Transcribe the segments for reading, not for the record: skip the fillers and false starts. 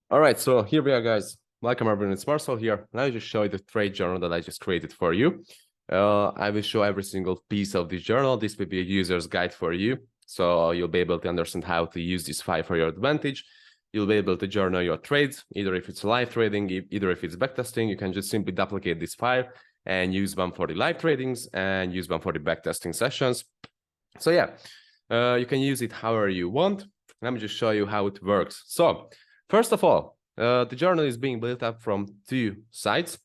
All right, so here we are, guys. Welcome, everyone. It's Marcel here. And I just show you the trade journal that I just created for you. I will show every single piece of this journal. This will be a user's guide for you. So you'll be able to understand how to use this file for your advantage. You'll be able to journal your trades, either if it's live trading, either if it's backtesting. You can just simply duplicate this file and use one for the live tradings and use one for the backtesting sessions. So yeah, you can use it however you want. Let me just show you how it works. So first of all, the journal is being built up from two sides.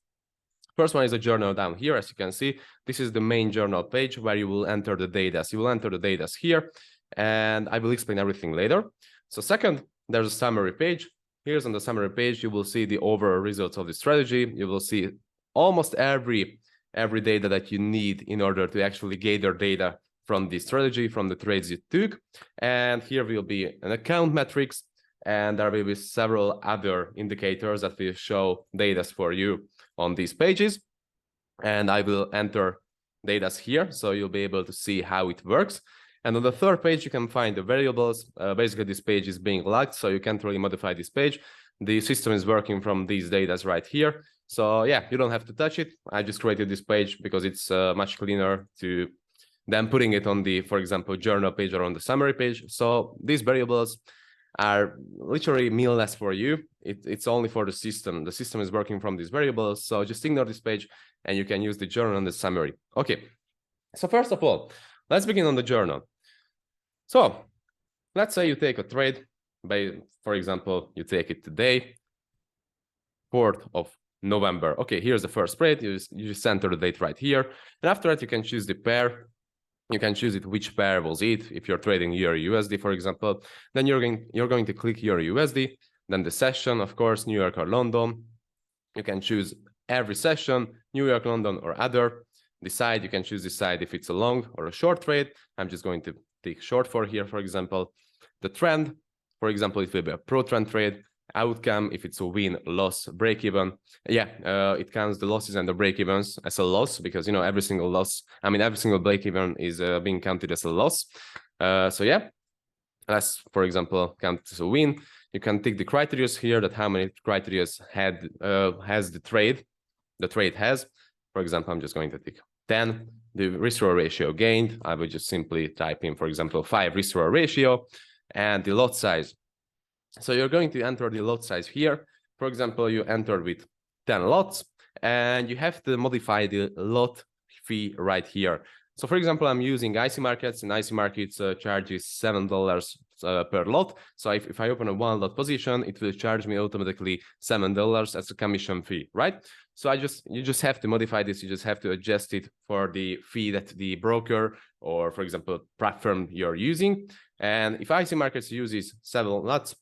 First one is a journal down here. As you can see, this is the main journal page where you will enter the data. So you will enter the data here, and I will explain everything later. So second, there's a summary page. Here's on the summary page, you will see the overall results of the strategy. You will see almost every data that you need in order to actually gather data from the strategy, from the trades you took. And here will be an account metrics, and there will be several other indicators that will show data for you on these pages. And I will enter data here, so you'll be able to see how it works. And on the third page, you can find the variables. Basically, this page is being locked, so you can't really modify this page. The system is working from these data right here. So yeah, you don't have to touch it. I just created this page because it's much cleaner to than putting it on the, for example, journal page or on the summary page. So these variables are literally meaningless for you. It's only for the system. The system is working from these variables. So just ignore this page and you can use the journal and the summary. Okay, so first of all, let's begin on the journal. So let's say you take a trade by, for example, you take it today, 4th of November. Okay, here's the first trade. You just enter the date right here. And after that, you can choose the pair. You can choose it which pair was it. If you're trading Euro USD, for example, then you're going to click Euro USD. Then the session, of course, New York or London. You can choose every session, New York, London, or other. Decide, you can choose this side if it's a long or a short trade. I'm just going to take short for here, for example. The trend, for example, it will be a pro trend trade. Outcome, if it's a win, loss, break even. Yeah, it counts the losses and the break evens as a loss because, you know, every single break even is being counted as a loss. So yeah, let's, for example, count as a win. You can take the criteria here, that how many criteria has the trade has. For example, I'm just going to take 10. The risk-reward ratio gained, I would just simply type in, for example, 5 risk-reward ratio, and the lot size. So you're going to enter the lot size here. For example, you entered with 10 lots, and you have to modify the lot fee right here. So for example, I'm using IC Markets, and IC Markets charges $7 per lot. So if I open a 1 lot position, it will charge me automatically $7 as a commission fee, right? So you just have to modify this. You just have to adjust it for the fee that the broker or, for example, platform you're using. And if IC Markets uses several lots,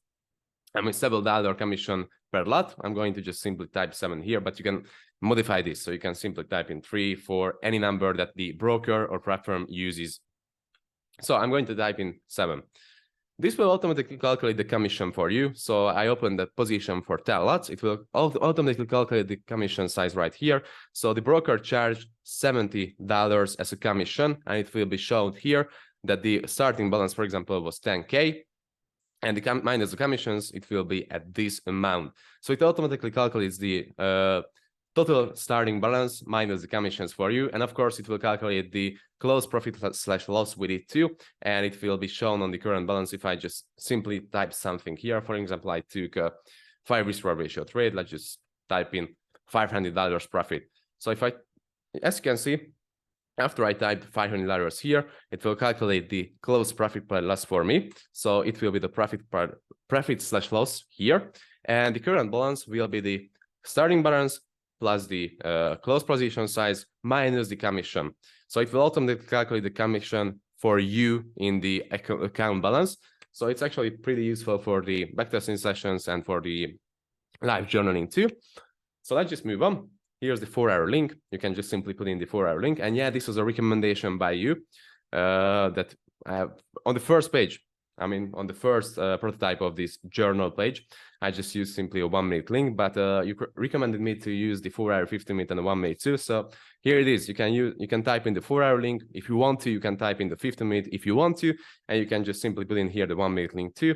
$7 commission per lot, I'm going to just simply type 7 here, but you can modify this. So you can simply type in 3, 4, any number that the broker or platform uses. So I'm going to type in 7. This will automatically calculate the commission for you. So I open the position for 10 lots. It will automatically calculate the commission size right here. So the broker charged $70 as a commission, and it will be shown here that the starting balance, for example, was 10K. And minus the commissions, it will be at this amount. So it automatically calculates the total starting balance minus the commissions for you. And of course, it will calculate the close profit / loss with it too. And it will be shown on the current balance if I just simply type something here. For example, I took a 5 risk-reward ratio trade. Let's just type in $500 profit. So if as you can see, after I type $500 here, it will calculate the close profit per loss for me. So it will be the profit / loss here. And the current balance will be the starting balance plus the close position size minus the commission. So it will automatically calculate the commission for you in the account balance. So it's actually pretty useful for the backtesting sessions and for the live journaling too. So let's just move on. Here's the 4-hour link. You can just simply put in the 4-hour link. And yeah, this was a recommendation by you that I have on the first page. I mean, on the first prototype of this journal page, I just used simply a 1-minute link, but you recommended me to use the 4-hour, 15-minute, and the 1-minute too. So here it is. You can type in the 4-hour link. If you want to, you can type in the 15-minute if you want to, and you can just simply put in here the 1-minute link too.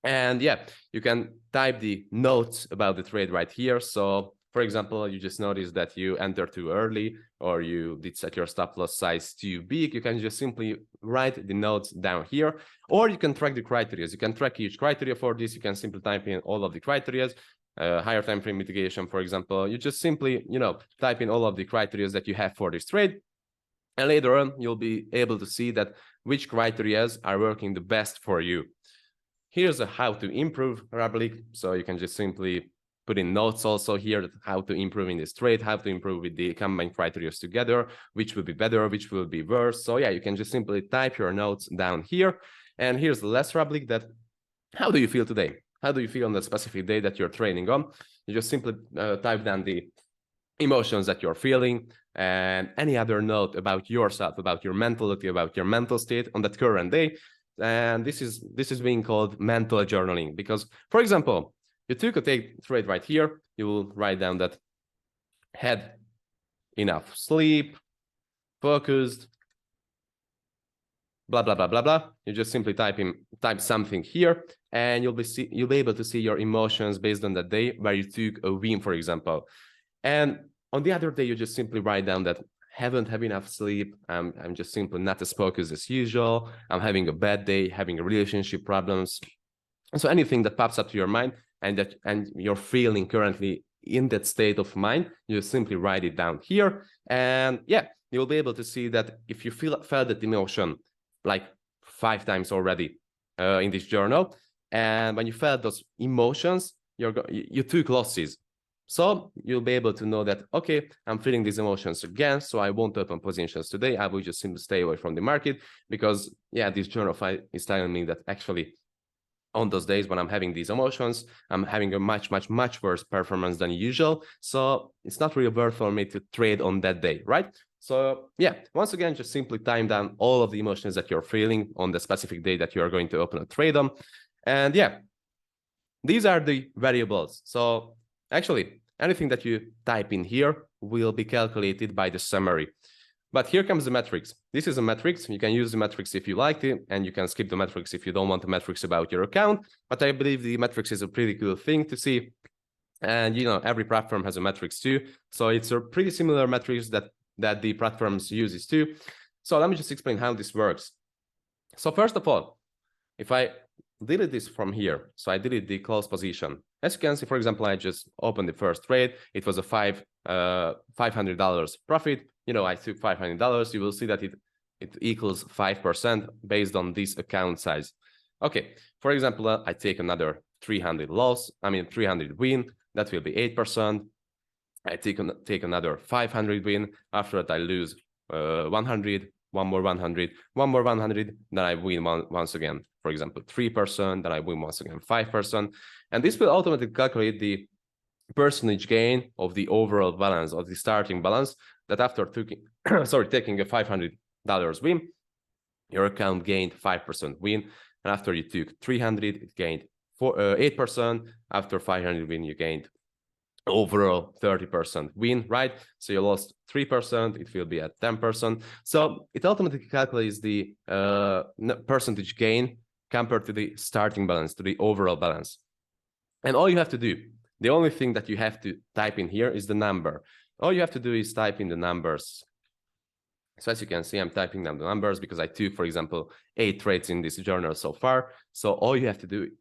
And yeah, you can type the notes about the trade right here. So for example, you just noticed that you entered too early, or you did set your stop loss size too big. You can just simply write the notes down here, or you can track the criteria. You can track each criteria for this. You can simply type in all of the criteria. Higher time frame mitigation, for example. You just simply, type in all of the criteria that you have for this trade. And later on, you'll be able to see that which criteria are working the best for you. Here's a how to improve rubric. So you can just simply put in notes also here, how to improve in this trade, how to improve with the combined criteria together, which will be better, which will be worse. So yeah, you can just simply type your notes down here. And here's the last rubric, that how do you feel today? How do you feel on the specific day that you're trading on? You just simply type down the emotions that you're feeling and any other note about yourself, about your mentality, about your mental state on that current day. And this is being called mental journaling, because, for example, you took a trade right here, you will write down that had enough sleep, focused, blah blah blah blah blah. You just simply type something here, and you'll be able to see your emotions based on that day where you took a win, for example. And on the other day, you just simply write down that haven't had enough sleep. I'm just simply not as focused as usual. I'm having a bad day, having relationship problems. And so anything that pops up to your mind and you're feeling currently in that state of mind, you simply write it down here. And yeah, you'll be able to see that if you felt that emotion like 5 times already in this journal, and when you felt those emotions, you took losses. So you'll be able to know that, okay, I'm feeling these emotions again, so I won't open positions today. I will just simply stay away from the market, because yeah, this journal is telling me that actually on those days when I'm having these emotions, I'm having a much worse performance than usual. So it's not really worth for me to trade on that day, right? So yeah, once again, just simply time down all of the emotions that you're feeling on the specific day that you are going to open a trade on. And yeah, these are the variables. So actually, anything that you type in here will be calculated by the summary. But here comes the metrics. This is a metrics. You can use the metrics if you like it, and you can skip the metrics if you don't want the metrics about your account. But I believe the metrics is a pretty cool thing to see. And every platform has a metrics too. So it's a pretty similar metrics that the platforms uses too. So let me just explain how this works. So first of all, if I delete this from here, so I delete the close position. As you can see, for example, I just opened the first trade. It was a $500 profit. I took $500. You will see that it equals 5% based on this account size. Okay, for example, I take another 300 win. That will be 8%. I take another 500 win. After that, I lose 100. One more 100, one more 100, then I win once again, for example, 3%, then I win once again 5%. And this will automatically calculate the percentage gain of the overall balance, of the starting balance, that after taking a $500 win, your account gained 5% win. And after you took 300, it gained 8%. After 500 win, you gained overall 30% win, right? So you lost 3%, it will be at 10%. So it automatically calculates the percentage gain compared to the starting balance, to the overall balance. And all you have to do, the only thing that you have to type in here is the number. All you have to do is type in the numbers. So as you can see, I'm typing down the numbers because I took, for example, 8 trades in this journal so far. So all you have to do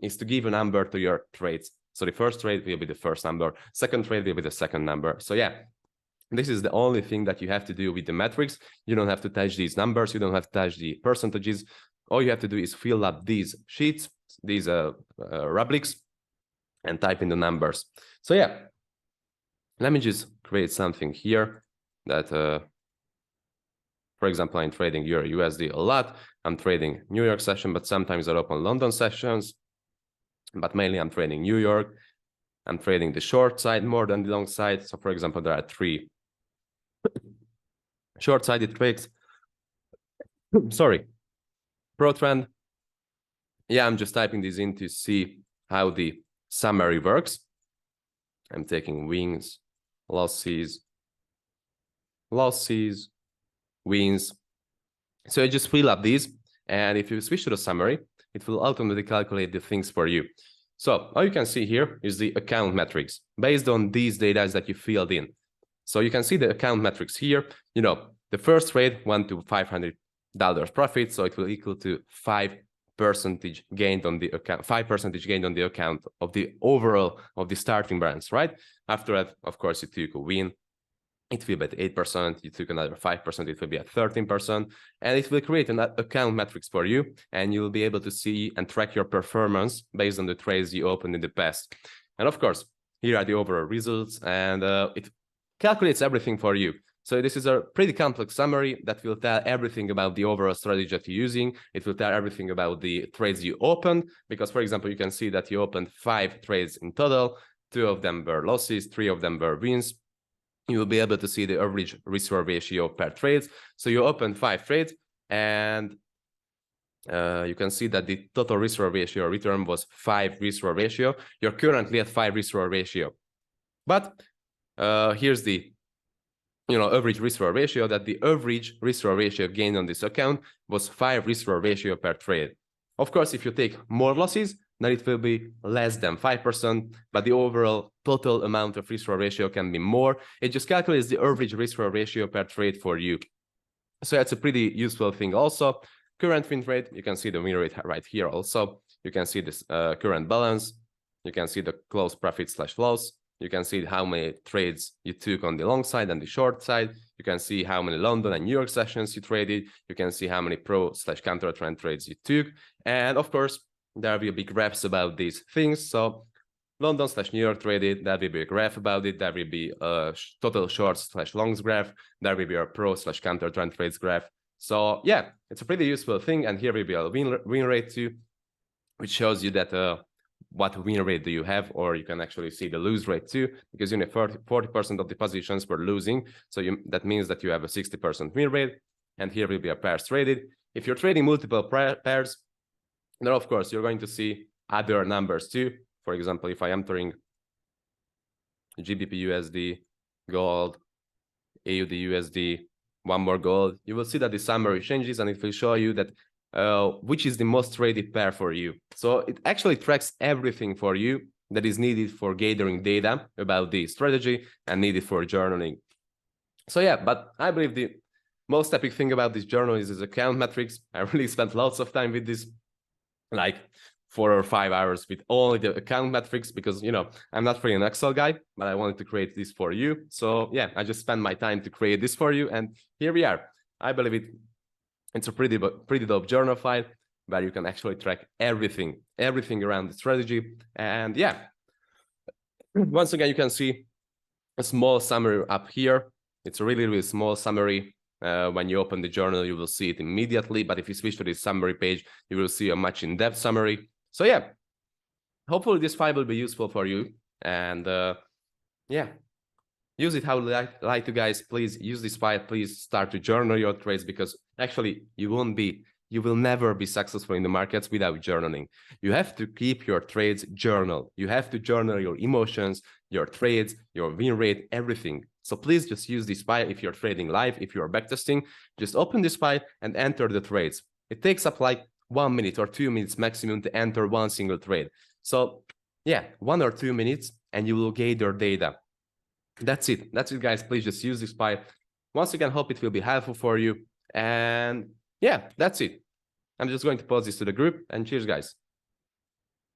is to give a number to your trades. So the first trade will be the first number, second trade will be the second number. So yeah, this is the only thing that you have to do with the metrics. You don't have to touch these numbers. You don't have to touch the percentages. All you have to do is fill up these sheets, these rubrics, and type in the numbers. So yeah, let me just create something here that, for example, I'm trading Euro USD a lot. I'm trading New York session, but sometimes I open London sessions. But mainly I'm trading New York. I'm trading the short side more than the long side. So for example, there are 3 short-sided trades. Sorry, pro trend. Yeah, I'm just typing this in to see how the summary works. I'm taking wins, losses, wins. So I just fill up these. And if you switch to the summary, it will automatically calculate the things for you. So all you can see here is the account metrics based on these data that you filled in. So you can see the account metrics here. You know, the first trade went to $500 profit, so it will equal to 5% gained on the account, 5% gained on the account of the overall of the starting balance, right? After that, of course, you took a win. It will be at 8%, you took another 5%, it will be at 13%, and it will create an account metrics for you, and you'll be able to see and track your performance based on the trades you opened in the past. And of course, here are the overall results, and it calculates everything for you. So this is a pretty complex summary that will tell everything about the overall strategy that you're using. It will tell everything about the trades you opened, because, for example, you can see that you opened 5 trades in total. 2 of them were losses, 3 of them were wins. You will be able to see the average risk-reward ratio per trades. So you open 5 trades, and you can see that the total risk-reward ratio return was 5 risk-reward ratio. You're currently at 5 risk-reward ratio. But here's the average risk-reward ratio, that the average risk-reward ratio gained on this account was 5 risk-reward ratio per trade. Of course, if you take more losses, then it will be less than 5%, but the overall total amount of risk-reward ratio can be more. It just calculates the average risk-reward ratio per trade for you. So that's a pretty useful thing also. Current win rate, you can see the win rate right here also. You can see this current balance. You can see the close profit / loss. You can see how many trades you took on the long side and the short side. You can see how many London and New York sessions you traded. You can see how many pro / counter trend trades you took. And of course, there will be graphs about these things. So London / New York traded, there will be a graph about it. There will be a total shorts / longs graph. There will be a pro / counter trend trades graph. So yeah, it's a pretty useful thing. And here will be a win rate too, which shows you that what win rate do you have, or you can actually see the lose rate too, because 40% of the positions were losing. So that means that you have a 60% win rate. And here will be a pairs traded. If you're trading multiple pairs, then of course you're going to see other numbers too. For example, if I am entering GBP USD, gold, AUD USD, one more gold, you will see that the summary changes, and it will show you that which is the most traded pair for you. So it actually tracks everything for you that is needed for gathering data about the strategy and needed for journaling. So yeah, but I believe the most epic thing about this journal is account metrics. I really spent lots of time with this, like 4 or 5 hours with only the account metrics, because I'm not really an Excel guy, but I wanted to create this for you. So yeah, I just spent my time to create this for you, and here we are. I believe it's a pretty dope journal file where you can actually track everything around the strategy. And yeah, once again, you can see a small summary up here. It's a really small summary. When you open the journal, you will see it immediately. But if you switch to the summary page, you will see a much in-depth summary. So yeah, hopefully this file will be useful for you. And yeah, use it how you like to, guys. Please use this file. Please start to journal your trades, because actually you will never be successful in the markets without journaling. You have to keep your trades journal. You have to journal your emotions, your trades, your win rate, everything. So please just use this file if you're trading live. If you're backtesting, just open this file and enter the trades. It takes up like 1 minute or 2 minutes maximum to enter one single trade. So yeah, 1 or 2 minutes and you will gather data. That's it, guys. Please just use this file. Once again, hope it will be helpful for you. And yeah, that's it. I'm just going to post this to the group, and cheers, guys.